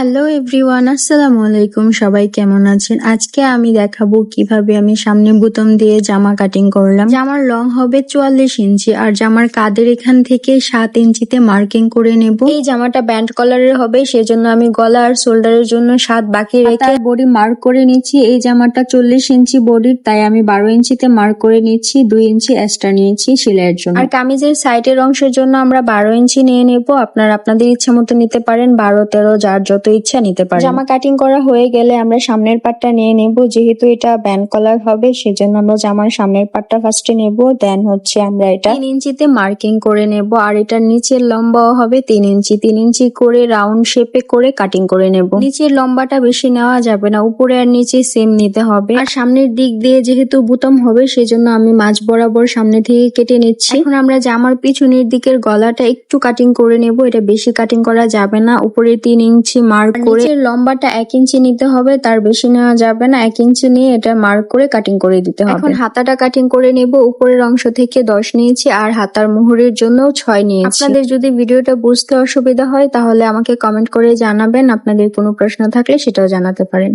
Hello everyone, আসসালামু আলাইকুম। সবাই কেমন আছেন? আজকে আমি দেখাবো কিভাবে আমি সামনে বুতাম দিয়ে জামা কাটিং করলাম। জামার লং হবে 44 ইঞ্চি আর জামার কাঁধের এখান থেকে 7 ইঞ্চিতে মার্কিং করে নেব। এই জামাটা ব্যান্ড কলারের হবে, সেজন্য আমি গলা আর শোল্ডারের জন্য 7 বাকি রেখে বডি মার্ক করে নিচ্ছি। এই জামাটা 40 ইঞ্চি বডির, তাই আমি 12 ইঞ্চিতে মার্ক করে নিচ্ছি। 2 ইঞ্চি এক্সট্রা নিয়েছি সেলাইয়ের জন্য। আর কামিজের সাইডের অংশের জন্য আমরা 12 ইঞ্চি নিয়ে নেব। আপনারা আপনাদের ইচ্ছা মতো নিতে পারেন, 12, 13 যার যত ইচ্ছা নিতে পারেন। জামা কাটিং করা হয়ে গেলে আমরা সামনের পাটটা নিয়ে নেব। যেহেতু এটা ব্যান্ড কলার হবে, সেজন্য আমরা জামার সামনের পাটটা ফার্স্টে নেব, দেন হচ্ছে আমরা এটা 3 ইঞ্চিতে মার্কিং করে নেব। আর এটার নিচের লম্বাও হবে 3 ইঞ্চি। 3 ইঞ্চি করে রাউন্ড শেপে করে কাটিং করে নেব। নিচের লম্বাটা বেশি নেওয়া যাবে না, উপরে আর নিচে সেম নিতে হবে। আর সামনের দিক দিয়ে যেহেতু বুতাম হবে, সেজন্য আমি মাঝ বরাবর সামনে থেকে কেটে নিচ্ছি। এখন আমরা জামার পিছনের দিকের গলাটা একটু কাটিং করে নেব। এটা বেশি কাটিং করা যাবে না। উপরে 3 ইঞ্চি মার্ক করে নিচের লম্বাটা 1 ইঞ্চি নিতে হবে, তার বেশি নেওয়া যাবে না। 1 ইঞ্চি নিয়ে এটা মার্ক করে কাটিং করে দিতে হবে। এখন হাতাটা কাটিং করে নেব। উপরের অংশ থেকে 10 নিয়েছি আর হাতার মোহরের জন্য 6 নিয়েছি। আপনাদের যদি ভিডিওটা বুঝতে অসুবিধা হয় তাহলে আমাকে কমেন্ট করে জানাবেন। আপনাদের কোনো প্রশ্ন থাকলে সেটাও জানাতে পারেন।